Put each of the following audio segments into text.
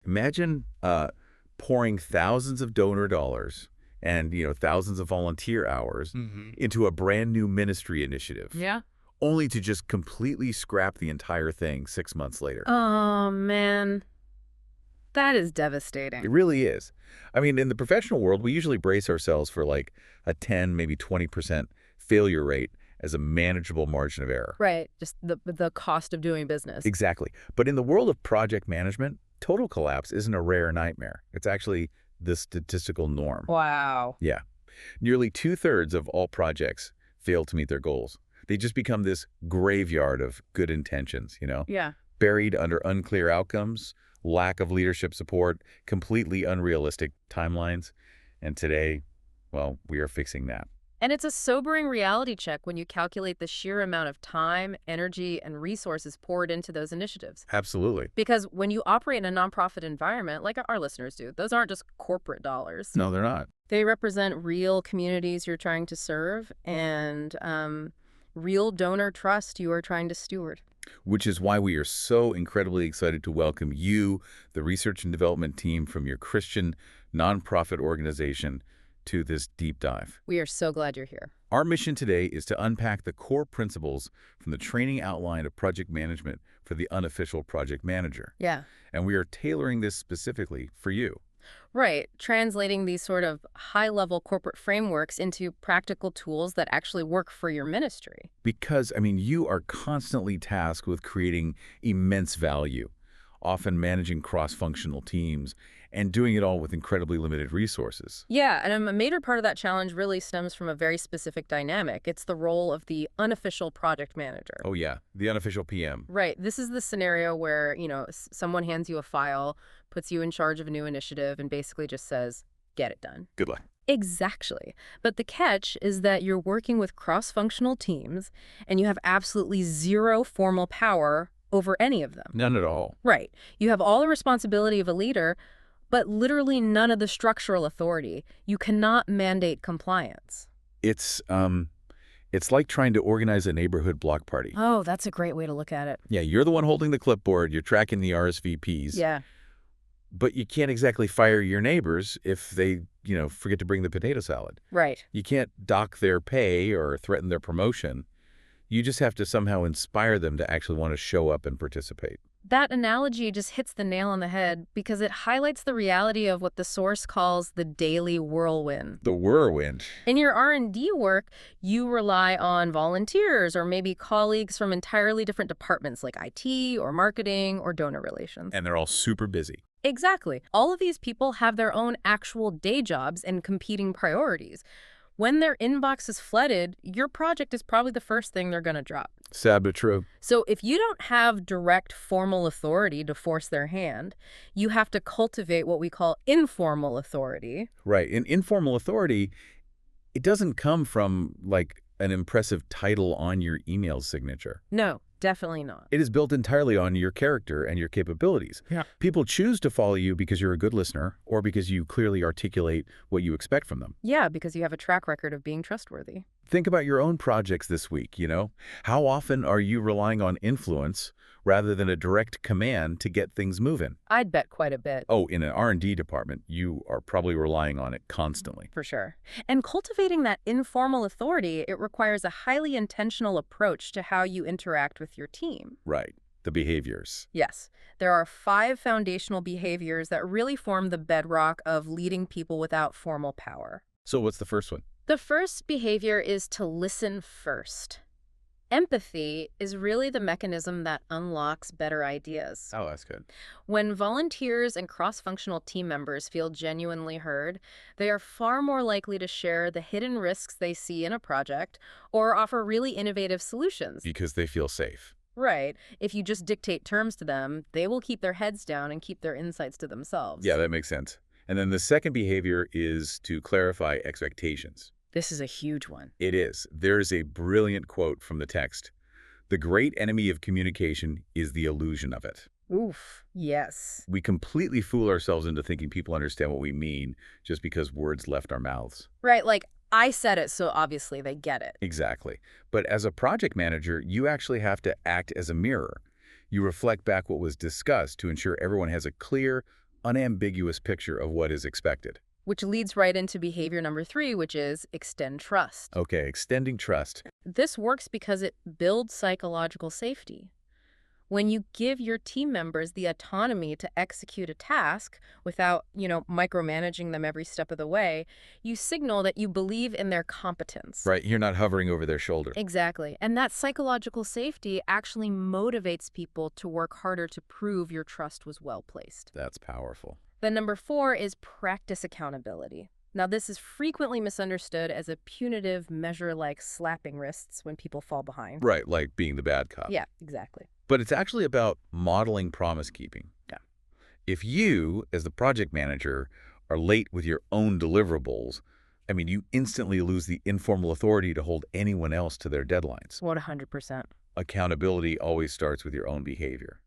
Imagine pouring thousands of donor dollars and, thousands of volunteer hours into a brand new ministry initiative, Yeah. only to just completely scrap the entire thing 6 months later. Oh, man. That is It devastating. really is. I mean, in the professional world, we usually brace ourselves for like a 10, maybe 20% failure rate as a manageable margin of error. Right. Just the cost of doing business. Exactly. But in the world of project management, total collapse isn't a rare nightmare. It's actually the statistical norm. Wow. Yeah. Nearly two-thirds of all projects fail to meet their goals. They just become this graveyard of good intentions, Yeah. buried under unclear outcomes, lack of leadership support, completely unrealistic timelines. And today, well, we are fixing that. And it's a sobering reality check when you calculate the sheer amount of time, energy, and resources poured into those initiatives. Absolutely. Because when you operate in a nonprofit environment, like our listeners do, those aren't just corporate dollars. No, they're not. They represent real communities you're trying to serve and real donor trust you are trying to steward. Which is why we are so incredibly excited to welcome you, the research and development team from your Christian nonprofit organization, to this deep dive. We are so glad you're here. Our mission today is to unpack the core principles from the training outline of project management for the unofficial project manager. Yeah. And we are tailoring this specifically for you. Right. Translating these sort of high-level corporate frameworks into practical tools that actually work for your ministry. Because, you are constantly tasked with creating immense value, often managing cross-functional teams, and doing it all with incredibly limited resources. Yeah, and a major part of that challenge really stems from a very specific dynamic. It's the role of the unofficial project manager. Oh yeah, the unofficial PM. Right. This is the scenario where, someone hands you a file, puts you in charge of a new initiative, and basically just says, get it done. Good luck. Exactly. But the catch is that you're working with cross-functional teams, and you have absolutely zero formal power over any of them. None at all. Right. You have all the responsibility of a leader, but literally none of the structural authority. You cannot mandate compliance. It's like trying to organize a neighborhood block party. Oh, that's a great way to look at it. Yeah, you're the one holding the clipboard, you're tracking the RSVPs. Yeah. But you can't exactly fire your neighbors if they, forget to bring the potato salad. Right. You can't dock their pay or threaten their promotion. You just have to somehow inspire them to actually want to show up and participate. That analogy just hits the nail on the head because it highlights the reality of what the source calls the daily whirlwind. The whirlwind. In your R&D work, you rely on volunteers or maybe colleagues from entirely different departments like IT or marketing or donor relations. And they're all super busy. Exactly. All of these people have their own actual day jobs and competing priorities. When their inbox is flooded, your project is probably the first thing they're going to drop. Sad but true. So if you don't have direct formal authority to force their hand, you have to cultivate what we call informal authority. Right. And informal authority, it doesn't come from, like, an impressive title on your email signature. No, definitely not. It is built entirely on your character and your capabilities. Yeah. People choose to follow you because you're a good listener or because you clearly articulate what you expect from them. Yeah, because you have a track record of being trustworthy. Think about your own projects this week, How often are you relying on influence rather than a direct command to get things moving? I'd bet quite a bit. Oh, in an R&D department, you are probably relying on it constantly. For sure. And cultivating that informal authority, it requires a highly intentional approach to how you interact with your team. Right. The behaviors. Yes. There are 5 foundational behaviors that really form the bedrock of leading people without formal power. So what's the first one? The first behavior is to listen first. Empathy is really the mechanism that unlocks better ideas. Oh, that's good. When volunteers and cross-functional team members feel genuinely heard, they are far more likely to share the hidden risks they see in a project or offer really innovative solutions. Because they feel safe. Right. If you just dictate terms to them, they will keep their heads down and keep their insights to themselves. Yeah, that makes sense. And then the second behavior is to clarify expectations. This is a huge one. It is. There is a brilliant quote from the text. The great enemy of communication is the illusion of it. Oof. Yes. We completely fool ourselves into thinking people understand what we mean just because words left our mouths. Right, like, I said it, so obviously they get it. Exactly. But as a project manager, you actually have to act as a mirror. You reflect back what was discussed to ensure everyone has a clear, unambiguous picture of what is expected. Which leads right into behavior number 3, which is extend trust. Okay, extending trust. This works because it builds psychological safety. When you give your team members the autonomy to execute a task without, micromanaging them every step of the way, you signal that you believe in their competence. Right, you're not hovering over their shoulder. Exactly. And that psychological safety actually motivates people to work harder to prove your trust was well placed. That's powerful. Then number 4 is practice accountability. Now, this is frequently misunderstood as a punitive measure like slapping wrists when people fall behind. Right, like being the bad cop. Yeah, exactly. But it's actually about modeling promise keeping. Yeah. If you, as the project manager, are late with your own deliverables, you instantly lose the informal authority to hold anyone else to their deadlines. 100%. Accountability always starts with your own behavior.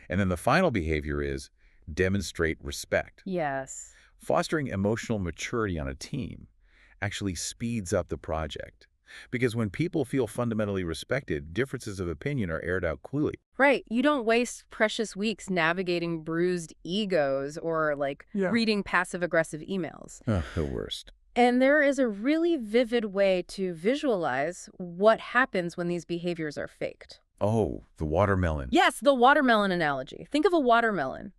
And then the final behavior is demonstrate respect. Yes. Fostering emotional maturity on a team actually speeds up the project. Because when people feel fundamentally respected, differences of opinion are aired out clearly. Right. You don't waste precious weeks navigating bruised egos or reading passive-aggressive emails. The worst. And there is a really vivid way to visualize what happens when these behaviors are faked. Oh, the watermelon. Yes, the watermelon analogy. Think of a watermelon.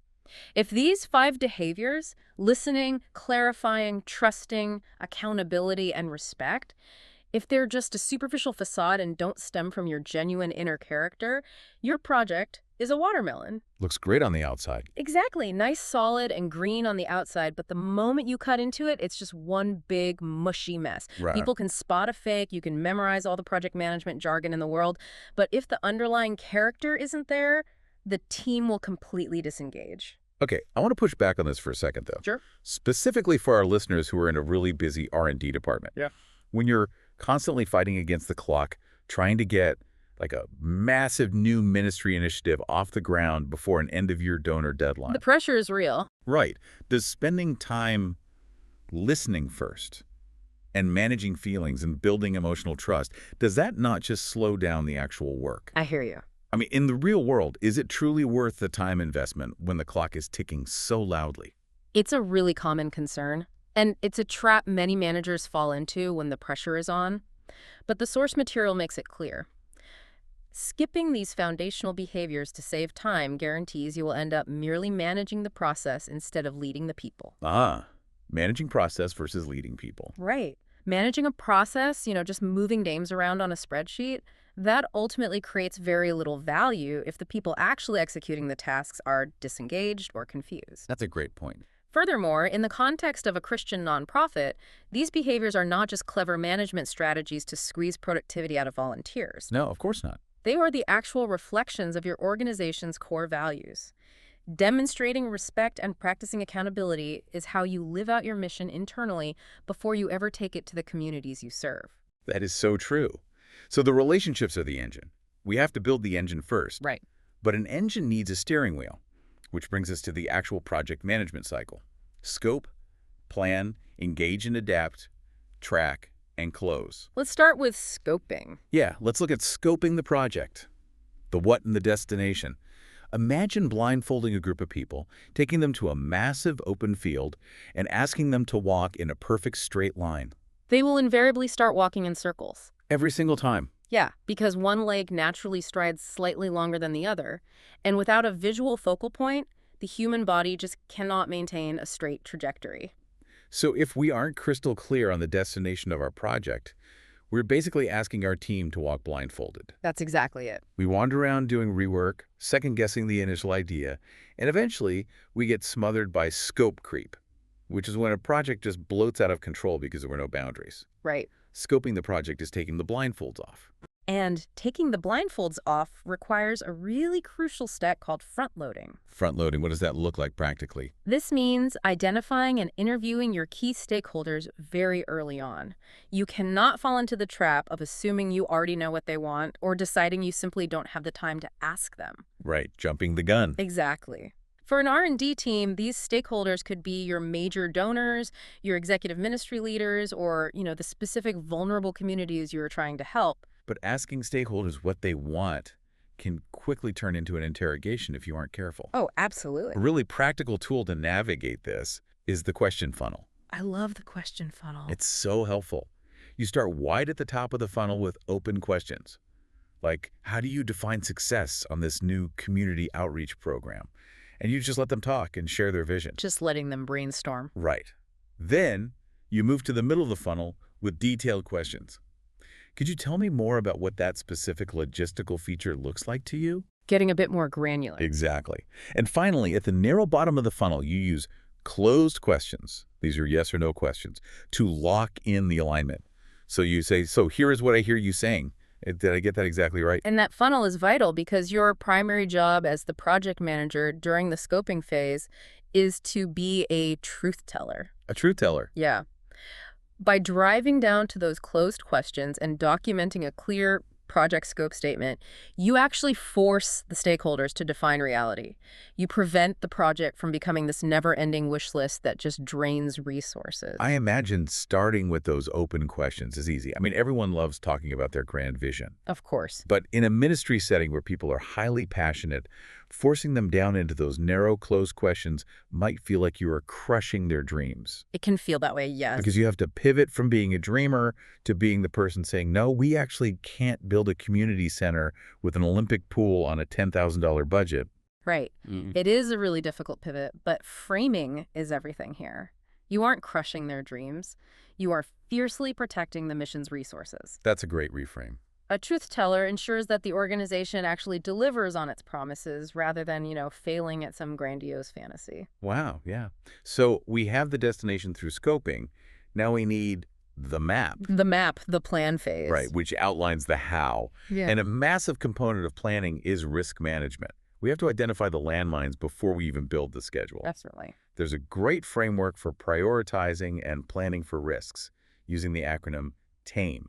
If these 5 behaviors, listening, clarifying, trusting, accountability, and respect, if they're just a superficial facade and don't stem from your genuine inner character, your project is a watermelon. Looks great on the outside. Exactly. Nice, solid, and green on the outside, but the moment you cut into it, it's just one big, mushy mess. Right. People can spot a fake, you can memorize all the project management jargon in the world, but if the underlying character isn't there, the team will completely disengage. Okay, I want to push back on this for a second, though. Sure. Specifically for our listeners who are in a really busy R&D department. Yeah. When you're constantly fighting against the clock, trying to get like a massive new ministry initiative off the ground before an end-of-year donor deadline. The pressure is real. Right. Does spending time listening first and managing feelings and building emotional trust, does that not just slow down the actual work? I hear you. In the real world, is it truly worth the time investment when the clock is ticking so loudly? It's a really common concern, and it's a trap many managers fall into when the pressure is on. But the source material makes it clear. Skipping these foundational behaviors to save time guarantees you will end up merely managing the process instead of leading the people. Managing process versus leading people. Right. Managing a process, just moving names around on a spreadsheet, that ultimately creates very little value if the people actually executing the tasks are disengaged or confused. That's a great point. Furthermore, in the context of a Christian nonprofit, these behaviors are not just clever management strategies to squeeze productivity out of volunteers. No, of course not. They are the actual reflections of your organization's core values. Demonstrating respect and practicing accountability is how you live out your mission internally before you ever take it to the communities you serve. That is so true. So the relationships are the engine. We have to build the engine first. Right. But an engine needs a steering wheel, which brings us to the actual project management cycle. Scope, plan, engage and adapt, track, and close. Let's start with scoping. Yeah, let's look at scoping the project. The what and the destination. Imagine blindfolding a group of people, taking them to a massive open field, and asking them to walk in a perfect straight line. They will invariably start walking in circles. Every single time. Yeah, because one leg naturally strides slightly longer than the other, and without a visual focal point, the human body just cannot maintain a straight trajectory. So if we aren't crystal clear on the destination of our project, we're basically asking our team to walk blindfolded. That's exactly it. We wander around doing rework, second-guessing the initial idea, and eventually we get smothered by scope creep, which is when a project just bloats out of control because there were no boundaries. Right. Scoping the project is taking the blindfolds off. And taking the blindfolds off requires a really crucial step called front-loading. Front-loading, what does that look like practically? This means identifying and interviewing your key stakeholders very early on. You cannot fall into the trap of assuming you already know what they want or deciding you simply don't have the time to ask them. Right, jumping the gun. Exactly. For an R&D team, these stakeholders could be your major donors, your executive ministry leaders, or, the specific vulnerable communities you are trying to help. But asking stakeholders what they want can quickly turn into an interrogation if you aren't careful. Oh, absolutely. A really practical tool to navigate this is the question funnel. I love the question funnel. It's so helpful. You start wide at the top of the funnel with open questions. Like, how do you define success on this new community outreach program? And you just let them talk and share their vision. Just letting them brainstorm. Right. Then you move to the middle of the funnel with detailed questions. Could you tell me more about what that specific logistical feature looks like to you? Getting a bit more granular. Exactly. And finally, at the narrow bottom of the funnel, you use closed questions. These are yes or no questions to lock in the alignment. So you say, so here is what I hear you saying. Did I get that exactly right? And that funnel is vital because your primary job as the project manager during the scoping phase is to be a truth teller. A truth teller. Yeah. By driving down to those closed questions and documenting a clear project scope statement, you actually force the stakeholders to define reality. You prevent the project from becoming this never-ending wish list that just drains resources. I imagine starting with those open questions is easy. I mean, everyone loves talking about their grand vision. Of course. But in a ministry setting where people are highly passionate, forcing them down into those narrow, closed questions might feel like you are crushing their dreams. It can feel that way, yes. Because you have to pivot from being a dreamer to being the person saying, no, we actually can't build a community center with an Olympic pool on a $10,000 budget. Right. It is a really difficult pivot, but framing is everything here. You aren't crushing their dreams. You are fiercely protecting the mission's resources. That's a great reframe. A truth teller ensures that the organization actually delivers on its promises rather than, failing at some grandiose fantasy. Wow, yeah. So we have the destination through scoping. Now we need the map. The map, the plan phase. Right, which outlines the how. Yeah. And a massive component of planning is risk management. We have to identify the landmines before we even build the schedule. Definitely. There's a great framework for prioritizing and planning for risks using the acronym TAME,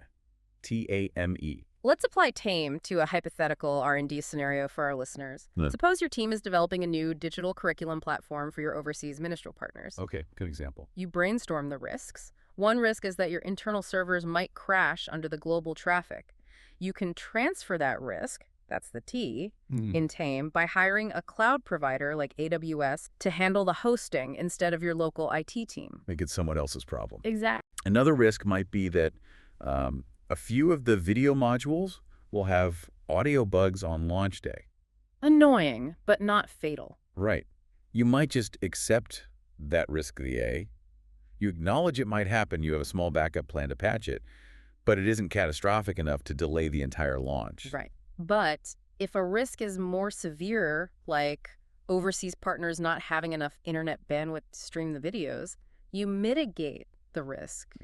T-A-M-E. Let's apply TAME to a hypothetical R&D scenario for our listeners. Yeah. Suppose your team is developing a new digital curriculum platform for your overseas ministerial partners. Okay, good example. You brainstorm the risks. One risk is that your internal servers might crash under the global traffic. You can transfer that risk, that's the T, in TAME by hiring a cloud provider like AWS to handle the hosting instead of your local IT team. Make it someone else's problem. Exactly. Another risk might be that a few of the video modules will have audio bugs on launch day. Annoying, but not fatal. Right. You might just accept that risk, the A. You acknowledge it might happen. You have a small backup plan to patch it, but it isn't catastrophic enough to delay the entire launch. Right. But if a risk is more severe, like overseas partners not having enough internet bandwidth to stream the videos, you mitigate the risk.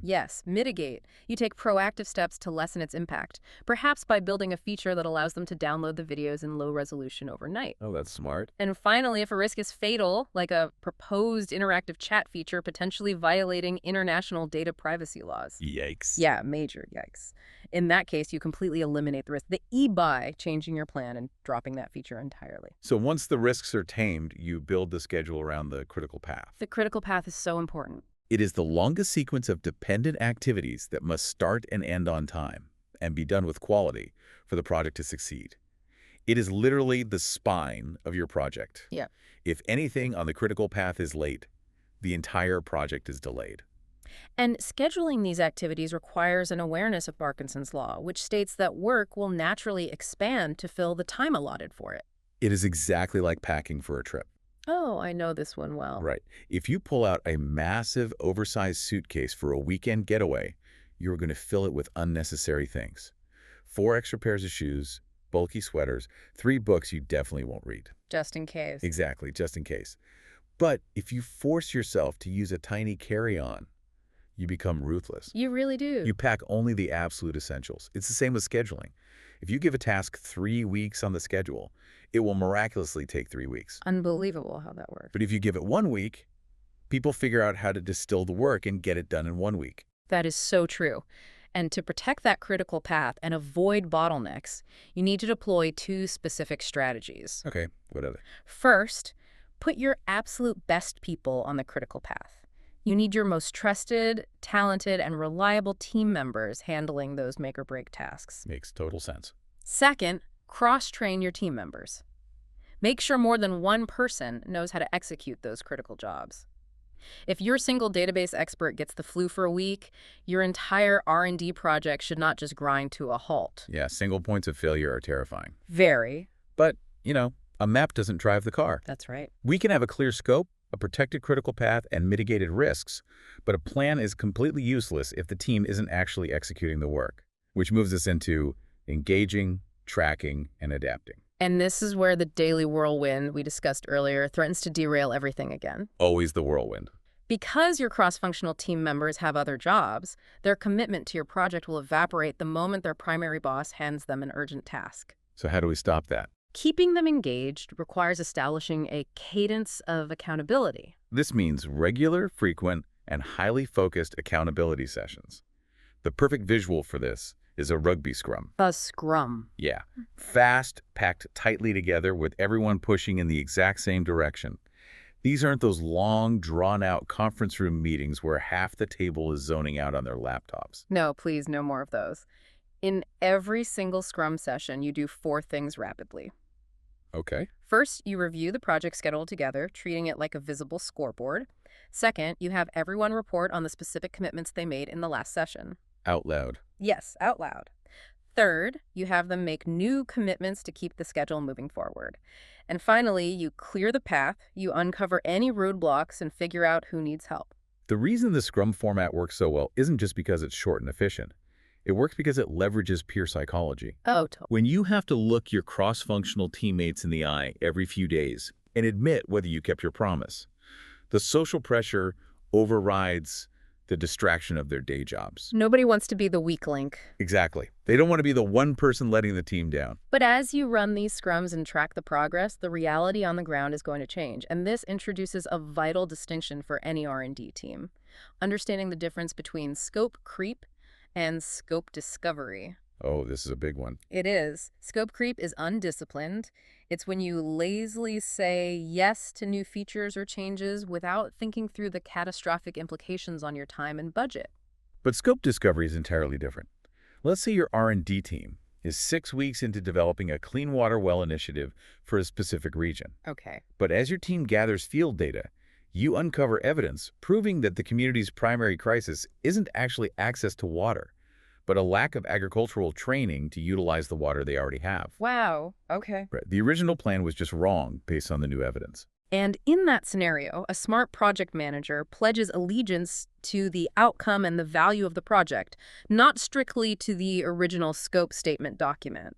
Yes, mitigate. You take proactive steps to lessen its impact, perhaps by building a feature that allows them to download the videos in low resolution overnight. Oh, that's smart. And finally, if a risk is fatal, like a proposed interactive chat feature potentially violating international data privacy laws. Yikes. Yeah, major yikes. In that case, you completely eliminate the risk. The E by changing your plan and dropping that feature entirely. So once the risks are tamed, you build the schedule around the critical path. The critical path is so important. It is the longest sequence of dependent activities that must start and end on time and be done with quality for the project to succeed. It is literally the spine of your project. Yeah. If anything on the critical path is late, the entire project is delayed. And scheduling these activities requires an awareness of Parkinson's law, which states that work will naturally expand to fill the time allotted for it. It is exactly like packing for a trip. Oh, I know this one well. Right. If you pull out a massive, oversized suitcase for a weekend getaway, you're going to fill it with unnecessary things. 4 extra pairs of shoes, bulky sweaters, 3 books you definitely won't read. Just in case. Exactly, just in case. But if you force yourself to use a tiny carry-on, you become ruthless. You really do. You pack only the absolute essentials. It's the same with scheduling. If you give a task 3 weeks on the schedule, it will miraculously take 3 weeks. Unbelievable how that works. But if you give it 1 week, people figure out how to distill the work and get it done in 1 week. That is so true. And to protect that critical path and avoid bottlenecks, you need to deploy 2 specific strategies. Okay, what are they? First, put your absolute best people on the critical path. You need your most trusted, talented, and reliable team members handling those make-or-break tasks. Makes total sense. Second, Cross-train your team members. Make sure more than one person knows how to execute those critical jobs. If your single database expert gets the flu for a week, your entire R&D project should not just grind to a halt. Yeah, single points of failure are terrifying. Very. But, a map doesn't drive the car. That's right. We can have a clear scope, a protected critical path, and mitigated risks, but a plan is completely useless if the team isn't actually executing the work, which moves us into engaging, tracking, and adapting. And this is where the daily whirlwind we discussed earlier threatens to derail everything again. Always the whirlwind. Because your cross-functional team members have other jobs, their commitment to your project will evaporate the moment their primary boss hands them an urgent task. So how do we stop that? Keeping them engaged requires establishing a cadence of accountability. This means regular, frequent, and highly focused accountability sessions. The perfect visual for this is a rugby scrum. A scrum. Yeah. Fast, packed tightly together with everyone pushing in the exact same direction. These aren't those long, drawn-out conference room meetings where half the table is zoning out on their laptops. No, please, no more of those. In every single scrum session, you do 4 things rapidly. Okay. First, you review the project schedule together, treating it like a visible scoreboard. Second, you have everyone report on the specific commitments they made in the last session. Out loud. Yes, out loud. Third, you have them make new commitments to keep the schedule moving forward. And finally, you clear the path, you uncover any roadblocks, and figure out who needs help. The reason the Scrum format works so well isn't just because it's short and efficient. It works because it leverages peer psychology. Oh, totally. When you have to look your cross-functional teammates in the eye every few days and admit whether you kept your promise, the social pressure overrides the distraction of their day jobs. Nobody wants to be the weak link. Exactly. They don't want to be the one person letting the team down. But as you run these scrums and track the progress, the reality on the ground is going to change. And this introduces a vital distinction for any R&D team. Understanding the difference between scope creep and scope discovery. Oh, this is a big one. It is. Scope creep is undisciplined. It's when you lazily say yes to new features or changes without thinking through the catastrophic implications on your time and budget. But scope discovery is entirely different. Let's say your R&D team is 6 weeks into developing a clean water well initiative for a specific region. Okay. But as your team gathers field data, you uncover evidence proving that the community's primary crisis isn't actually access to water, but a lack of agricultural training to utilize the water they already have. Wow. Okay. Right. The original plan was just wrong based on the new evidence. And in that scenario, a smart project manager pledges allegiance to the outcome and the value of the project, not strictly to the original scope statement document.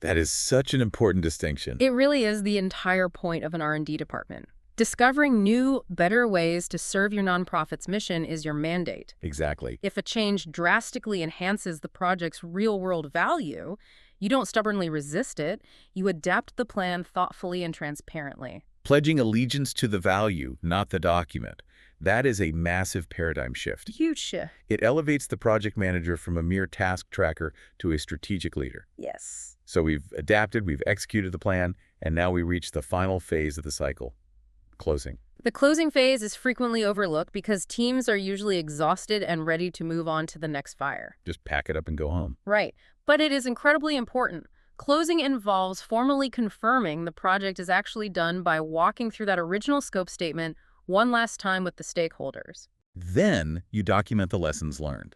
That is such an important distinction. It really is the entire point of an R&D department. Discovering new, better ways to serve your nonprofit's mission is your mandate. Exactly. If a change drastically enhances the project's real-world value, you don't stubbornly resist it. You adapt the plan thoughtfully and transparently. Pledging allegiance to the value, not the document. That is a massive paradigm shift. Huge shift. It elevates the project manager from a mere task tracker to a strategic leader. Yes. So we've adapted, we've executed the plan, and now we reach the final phase of the cycle. Closing. The closing phase is frequently overlooked because teams are usually exhausted and ready to move on to the next fire. Just pack it up and go home. Right. But it is incredibly important. Closing involves formally confirming the project is actually done by walking through that original scope statement one last time with the stakeholders. Then you document the lessons learned.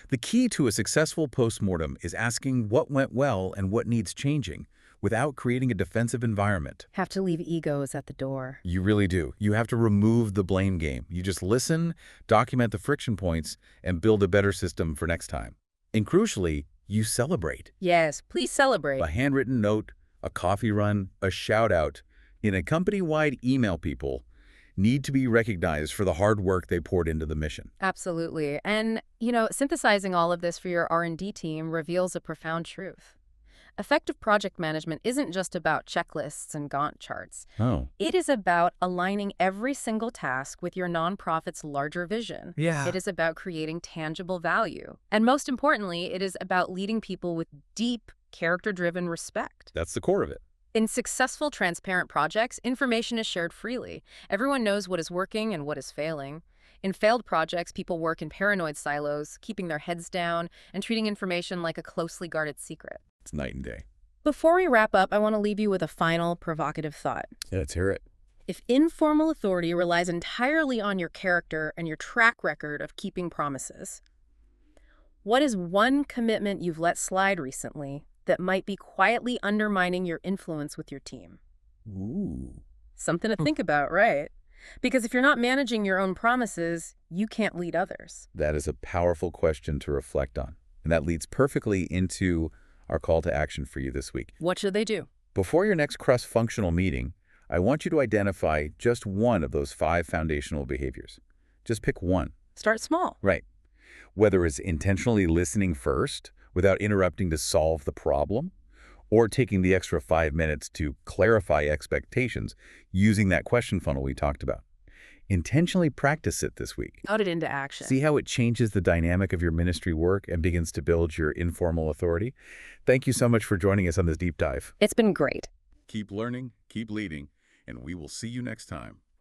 The key to a successful postmortem is asking what went well and what needs changing, without creating a defensive environment. Have to leave egos at the door. You really do. You have to remove the blame game. You just listen, document the friction points, and build a better system for next time. And crucially, you celebrate. Yes, please celebrate. A handwritten note, a coffee run, a shout-out, in a company-wide email people need to be recognized for the hard work they poured into the mission. Absolutely. And, synthesizing all of this for your R&D team reveals a profound truth. Effective project management isn't just about checklists and Gantt charts. Oh. It is about aligning every single task with your nonprofit's larger vision. Yeah. It is about creating tangible value. And most importantly, it is about leading people with deep, character-driven respect. That's the core of it. In successful, transparent projects, information is shared freely. Everyone knows what is working and what is failing. In failed projects, people work in paranoid silos, keeping their heads down and treating information like a closely guarded secret. It's night and day. Before we wrap up, I want to leave you with a final provocative thought. Yeah, let's hear it. If informal authority relies entirely on your character and your track record of keeping promises, what is one commitment you've let slide recently that might be quietly undermining your influence with your team? Ooh. Something to think about, right? Because if you're not managing your own promises, you can't lead others. That is a powerful question to reflect on. And that leads perfectly into our call to action for you this week. What should they do? Before your next cross-functional meeting, I want you to identify just one of those 5 foundational behaviors. Just pick one. Start small. Right. Whether it's intentionally listening first without interrupting to solve the problem, or taking the extra 5 minutes to clarify expectations using that question funnel we talked about. Intentionally practice it this week. Put it into action. See how it changes the dynamic of your ministry work and begins to build your informal authority? Thank you so much for joining us on this deep dive. It's been great. Keep learning, keep leading, and we will see you next time.